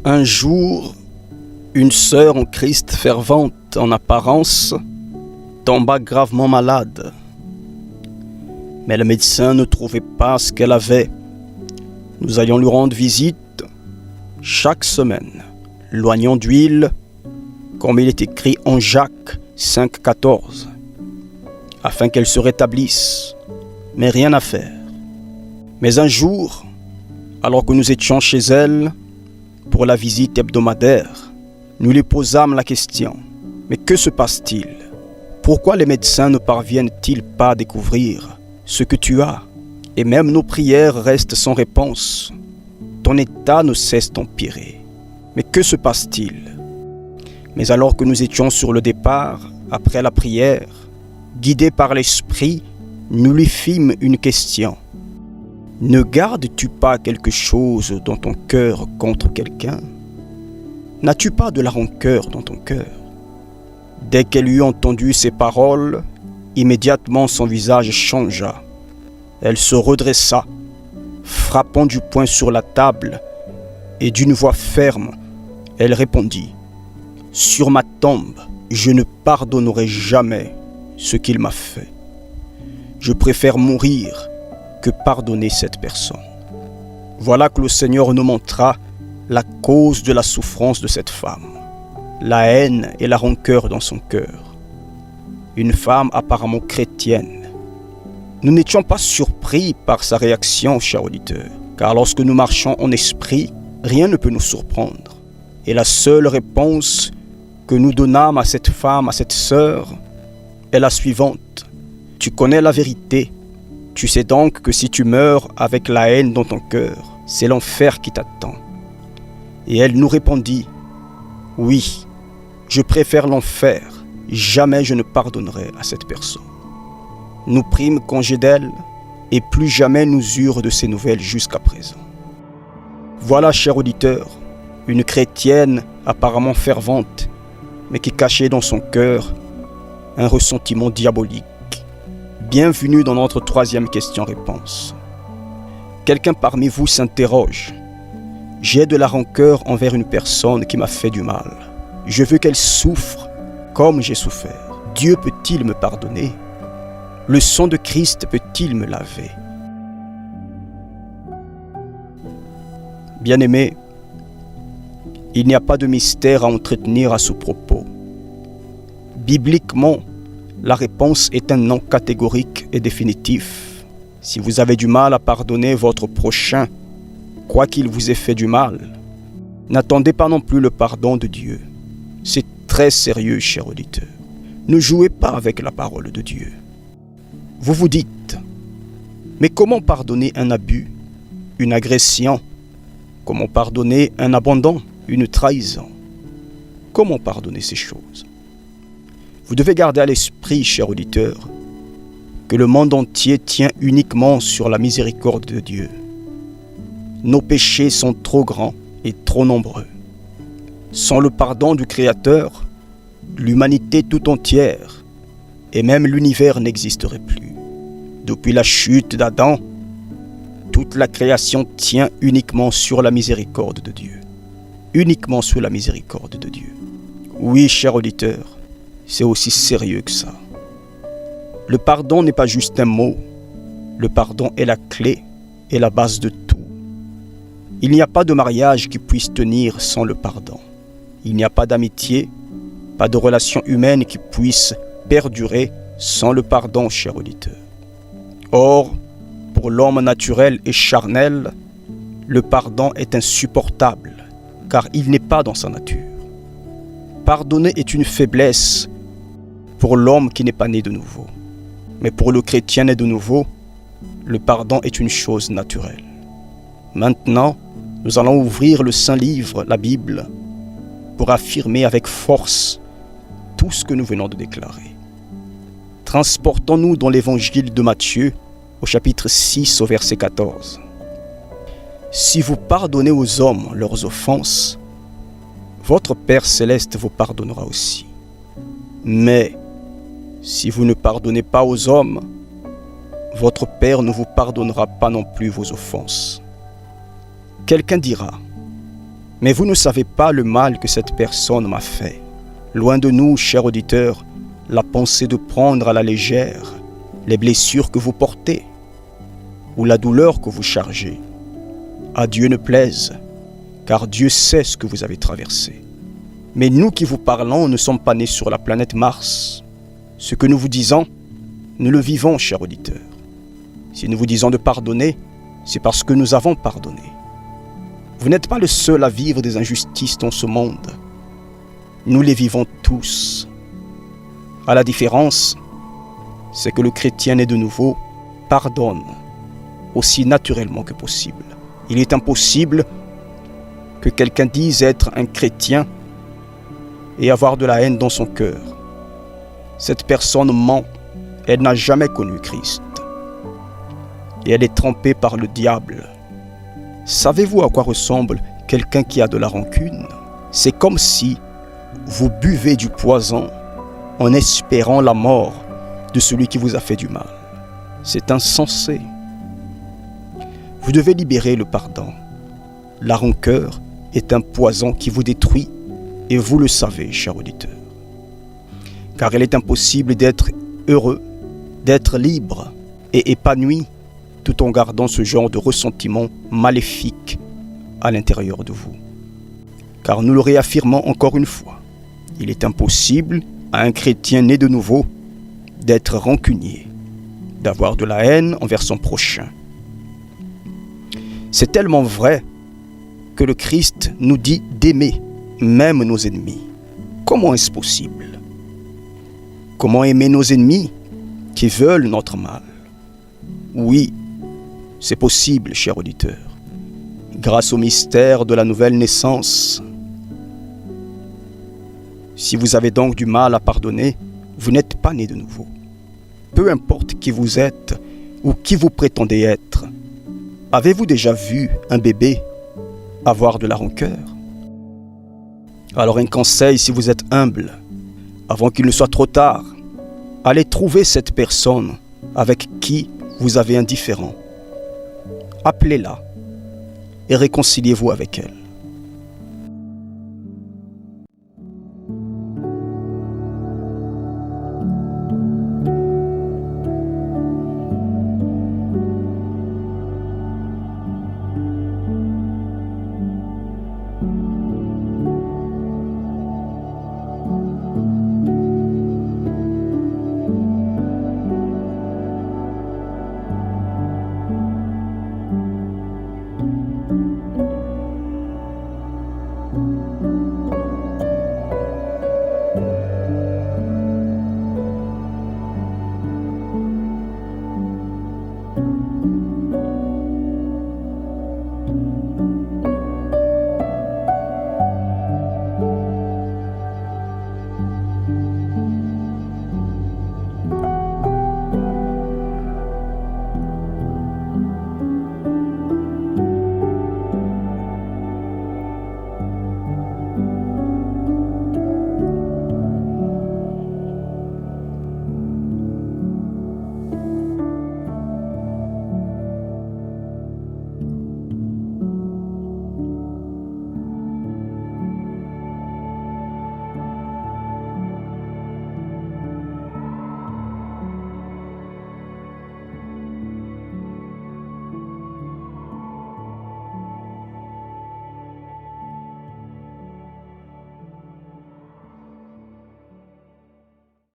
Un jour, une sœur en Christ fervente en apparence tomba gravement malade. Mais le médecin ne trouvait pas ce qu'elle avait. Nous allions lui rendre visite chaque semaine, loignant d'huile, comme il est écrit en Jacques 5,14, afin qu'elle se rétablisse, mais rien à faire. Mais un jour, alors que nous étions chez elle pour la visite hebdomadaire, nous lui posâmes la question: mais que se passe-t-il? Pourquoi les médecins ne parviennent-ils pas à découvrir ce que tu as? Et même nos prières restent sans réponse. Ton état ne cesse d'empirer. Mais que se passe-t-il? Mais alors que nous étions sur le départ, après la prière, guidés par l'Esprit, nous lui fîmes une question. Ne gardes-tu pas quelque chose dans ton cœur contre quelqu'un? N'as-tu pas de la rancœur dans ton cœur? Dès qu'elle eut entendu ces paroles, immédiatement son visage changea. Elle se redressa, frappant du poing sur la table, et d'une voix ferme, elle répondit: « Sur ma tombe, je ne pardonnerai jamais ce qu'il m'a fait. Je préfère mourir que pardonner cette personne. » Voilà que le Seigneur nous montra la cause de la souffrance de cette femme, la haine et la rancœur dans son cœur. Une femme apparemment chrétienne. Nous n'étions pas surpris par sa réaction, chers auditeurs, car lorsque nous marchons en esprit, rien ne peut nous surprendre. Et la seule réponse que nous donnâmes à cette femme, à cette sœur, est la suivante: tu connais la vérité. Tu sais donc que si tu meurs avec la haine dans ton cœur, c'est l'enfer qui t'attend. Et elle nous répondit: oui, je préfère l'enfer. Jamais je ne pardonnerai à cette personne. Nous prîmes congé d'elle, et plus jamais nous eurent de ses nouvelles jusqu'à présent. Voilà, chers auditeurs, une chrétienne apparemment fervente, mais qui cachait dans son cœur un ressentiment diabolique. Bienvenue dans notre troisième question-réponse. Quelqu'un parmi vous s'interroge: j'ai de la rancœur envers une personne qui m'a fait du mal. Je veux qu'elle souffre comme j'ai souffert. Dieu peut-il me pardonner? Le sang de Christ peut-il me laver? Bien-aimés, il n'y a pas de mystère à entretenir à ce propos. Bibliquement, la réponse est un non catégorique et définitif. Si vous avez du mal à pardonner votre prochain, quoi qu'il vous ait fait du mal, n'attendez pas non plus le pardon de Dieu. C'est très sérieux, chers auditeurs. Ne jouez pas avec la parole de Dieu. Vous vous dites: mais comment pardonner un abus, une agression? Comment pardonner un abandon, une trahison? Comment pardonner ces choses? Vous devez garder à l'esprit, chers auditeurs, que le monde entier tient uniquement sur la miséricorde de Dieu. Nos péchés sont trop grands et trop nombreux. Sans le pardon du Créateur, l'humanité tout entière et même l'univers n'existerait plus. Depuis la chute d'Adam, toute la création tient uniquement sur la miséricorde de Dieu. Uniquement sur la miséricorde de Dieu. Oui, chers auditeurs, c'est aussi sérieux que ça. Le pardon n'est pas juste un mot. Le pardon est la clé et la base de tout. Il n'y a pas de mariage qui puisse tenir sans le pardon. Il n'y a pas d'amitié, pas de relation humaine qui puisse perdurer sans le pardon, chers auditeurs. Or, pour l'homme naturel et charnel, le pardon est insupportable, car il n'est pas dans sa nature. Pardonner est une faiblesse pour l'homme qui n'est pas né de nouveau. Mais pour le chrétien né de nouveau, le pardon est une chose naturelle. Maintenant, nous allons ouvrir le Saint Livre, la Bible, pour affirmer avec force tout ce que nous venons de déclarer. Transportons-nous dans l'évangile de Matthieu, au chapitre 6, au verset 14. Si vous pardonnez aux hommes leurs offenses, votre Père céleste vous pardonnera aussi. Mais si vous ne pardonnez pas aux hommes, votre Père ne vous pardonnera pas non plus vos offenses. Quelqu'un dira: Mais vous ne savez pas le mal que cette personne m'a fait. Loin de nous, cher auditeur, la pensée de prendre à la légère les blessures que vous portez ou la douleur que vous chargez. À Dieu ne plaise, car Dieu sait ce que vous avez traversé. Mais nous qui vous parlons ne sommes pas nés sur la planète Mars. Ce que nous vous disons, nous le vivons, cher auditeur. Si nous vous disons de pardonner, c'est parce que nous avons pardonné. Vous n'êtes pas le seul à vivre des injustices dans ce monde. Nous les vivons tous. À la différence, c'est que le chrétien né de nouveau pardonne aussi naturellement que possible. Il est impossible que quelqu'un dise être un chrétien et avoir de la haine dans son cœur. Cette personne ment. Elle n'a jamais connu Christ. Et elle est trempée par le diable. Savez-vous à quoi ressemble quelqu'un qui a de la rancune? C'est comme si vous buvez du poison en espérant la mort de celui qui vous a fait du mal. C'est insensé. Vous devez libérer le pardon. La rancœur est un poison qui vous détruit et vous le savez, cher auditeur. Car il est impossible d'être heureux, d'être libre et épanoui tout en gardant ce genre de ressentiment maléfique à l'intérieur de vous. Car nous le réaffirmons encore une fois, il est impossible à un chrétien né de nouveau d'être rancunier, d'avoir de la haine envers son prochain. C'est tellement vrai que le Christ nous dit d'aimer même nos ennemis. Comment est-ce possible? Comment aimer nos ennemis qui veulent notre mal? Oui, c'est possible, cher auditeur, grâce au mystère de la nouvelle naissance. Si vous avez donc du mal à pardonner, vous n'êtes pas né de nouveau. Peu importe qui vous êtes ou qui vous prétendez être. Avez-vous déjà vu un bébé avoir de la rancœur? Alors un conseil, si vous êtes humble, avant qu'il ne soit trop tard, allez trouver cette personne avec qui vous avez un différend. Appelez-la et réconciliez-vous avec elle.